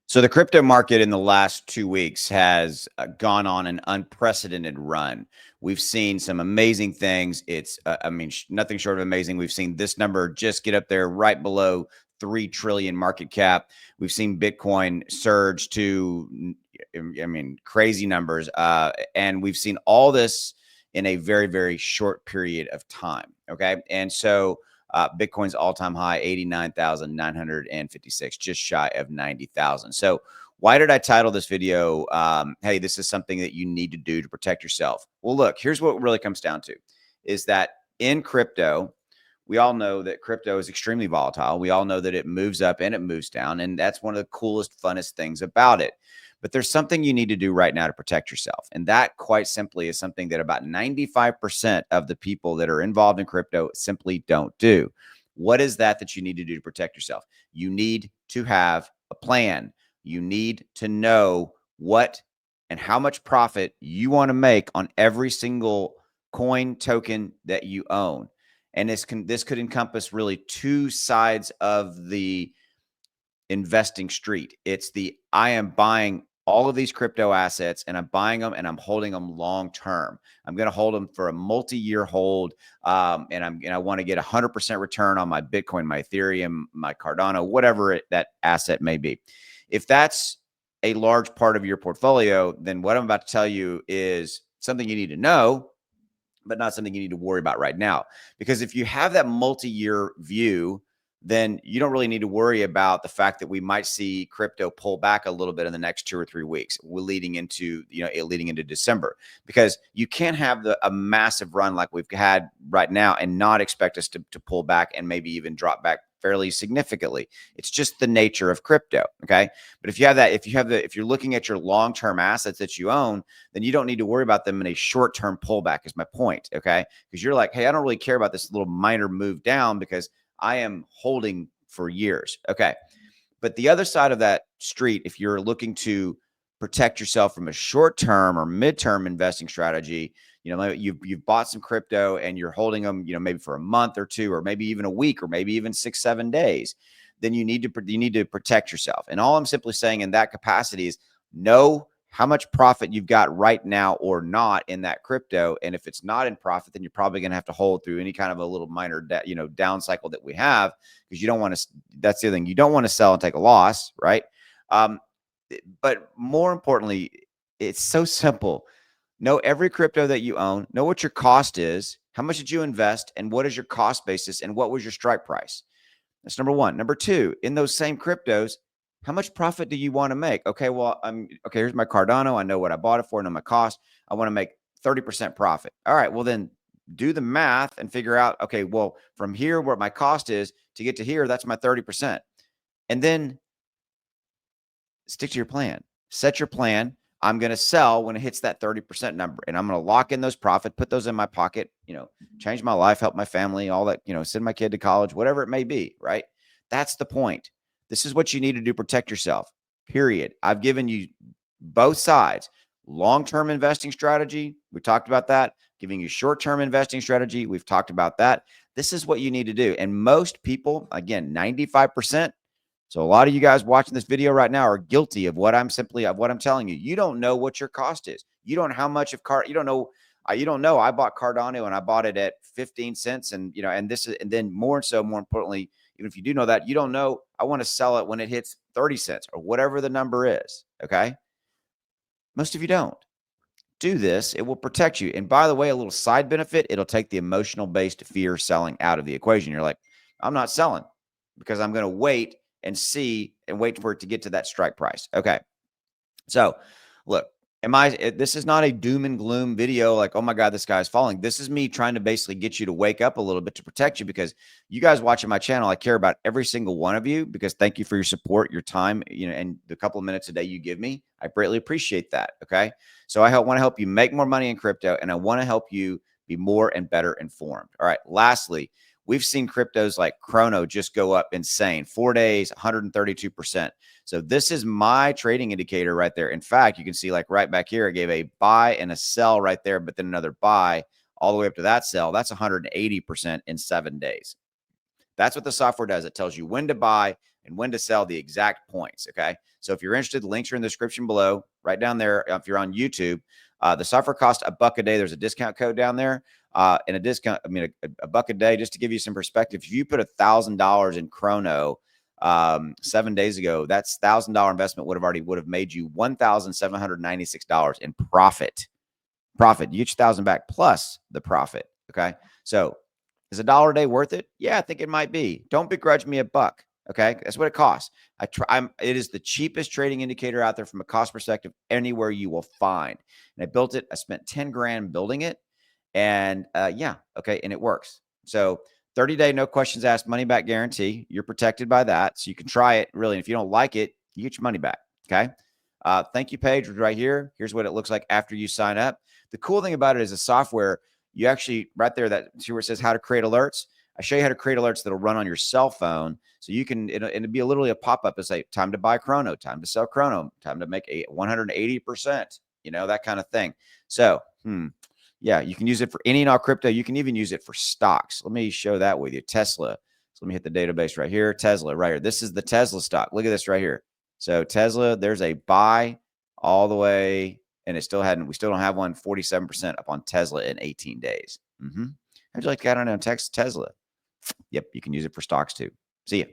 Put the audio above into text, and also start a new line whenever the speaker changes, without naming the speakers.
So the crypto market in the last 2 weeks has gone on an unprecedented run. We've seen some amazing things. It's, nothing short of amazing. We've seen this number just get up there right below 3 trillion market cap. We've seen Bitcoin surge to, crazy numbers. And we've seen all this in a very, very short period of time. Okay. And so, Bitcoin's all-time high, 89,956, just shy of 90,000. So why did I title this video, hey, this is something that you need to do to protect yourself? Well, look, here's what it really comes down to, is that in crypto, we all know that crypto is extremely volatile. We all know that it moves up and it moves down. And that's one of the coolest, funnest things about it. But there's something you need to do right now to protect yourself. And that, quite simply, is something that about 95% of the people that are involved in crypto simply don't do. What is that you need to do to protect yourself? You need to have a plan. You need to know what and how much profit you want to make on every single coin token that you own. And this could encompass really two sides of the investing street. It's the, I am buying all of these crypto assets and I'm buying them and I'm holding them long term. I'm going to hold them for a multi-year hold, and I want to get 100% return on my Bitcoin, my Ethereum, my Cardano, whatever that asset may be. If that's a large part of your portfolio, then what I'm about to tell you is something you need to know, but not something you need to worry about right now. Because if you have that multi-year view, then you don't really need to worry about the fact that we might see crypto pull back a little bit in the next 2 or 3 weeks. We're leading into, leading into December, because you can't have a massive run like we've had right now and not expect us to pull back and maybe even drop back fairly significantly. It's just the nature of crypto. Okay. But if you're looking at your long-term assets that you own, then you don't need to worry about them in a short-term pullback, is my point. Okay. Because you're like, hey, I don't really care about this little minor move down because I am holding for years. Okay. But the other side of that street, if you're looking to protect yourself from a short-term or mid-term investing strategy, you've bought some crypto and you're holding them, maybe for a month or two, or maybe even a week, or maybe even 6-7 days, then you need to protect yourself. And all I'm simply saying in that capacity is know how much profit you've got right now or not in that crypto. And if it's not in profit, then you're probably going to have to hold through any kind of a little minor, down cycle that we have, because you don't want to, that's the other thing. You don't want to sell and take a loss. Right. But more importantly, it's so simple. Know every crypto that you own, know what your cost is, how much did you invest, and what is your cost basis, and what was your strike price? That's number one. Number two, in those same cryptos, how much profit do you want to make? Okay, well, here's my Cardano. I know what I bought it for, I know my cost. I want to make 30% profit. All right, well then do the math and figure out, okay, well, from here, what my cost is to get to here, that's my 30%. And then stick to your plan. Set your plan. I'm going to sell when it hits that 30% number, and I'm going to lock in those profit, put those in my pocket, change my life, help my family, all that, send my kid to college, whatever it may be, right? That's the point. This is what you need to do. Protect yourself, period. I've given you both sides. Long-term investing strategy, we talked about that. Giving you short-term investing strategy, we've talked about that. This is what you need to do. And most people, again, 95%, so a lot of you guys watching this video right now are guilty of what I'm telling you. You don't know what your cost is. You don't know how much of you don't know. You don't know. I bought Cardano and I bought it at 15 cents, and and then more importantly, even if you do know that, you don't know I want to sell it when it hits 30 cents or whatever the number is. Okay. Most of you don't. Do this. It will protect you. And by the way, a little side benefit, it'll take the emotional based fear selling out of the equation. You're like, I'm not selling because I'm going to wait and see and wait for it to get to that strike price. Okay. So look, this is not a doom and gloom video like, oh my God, this guy's falling. This is me trying to basically get you to wake up a little bit to protect you, because you guys watching my channel, I care about every single one of you, because thank you for your support, your time, and the couple of minutes a day you give me. I greatly appreciate that. Okay. So I want to help you make more money in crypto, and I want to help you be more and better informed. All right. Lastly, we've seen cryptos like Chrono just go up insane. 4 days, 132%. So this is my trading indicator right there. In fact, you can see like right back here, I gave a buy and a sell right there, but then another buy all the way up to that sell. That's 180% in 7 days. That's what the software does. It tells you when to buy and when to sell, the exact points. Okay. So if you're interested, the links are in the description below, right down there. If you're on YouTube, the software costs $1 a day. There's a discount code down there. And a discount, I mean, a $1 a day, just to give you some perspective. If you put $1,000 in Chrono 7 days ago, that's $1,000 investment would have made you $1,796 in profit. You get your 1,000 back plus the profit. Okay. So is $1 a day worth it? Yeah, I think it might be. Don't begrudge me $1. Okay. That's what it costs. It is the cheapest trading indicator out there from a cost perspective anywhere you will find. And I built it. I spent 10 grand building it. And yeah. Okay. And it works. So 30-day, no questions asked, money back guarantee. You're protected by that. So you can try it really. And if you don't like it, you get your money back. Okay. Thank you page right here. Here's what it looks like after you sign up. The cool thing about it is the software, you actually right there, that see where it says how to create alerts. I show you how to create alerts that'll run on your cell phone. So you can, it'll be literally a pop-up to say, time to buy Chrono, time to sell Chrono, time to make 180%, that kind of thing. So, yeah, you can use it for any and all crypto. You can even use it for stocks. Let me show that with you. Tesla. So let me hit the database right here. Tesla right here. This is the Tesla stock. Look at this right here. So Tesla, there's a buy all the way, and we still don't have one, 47% up on Tesla in 18 days. How'd you like to get on Tesla? Yep, you can use it for stocks too. See ya.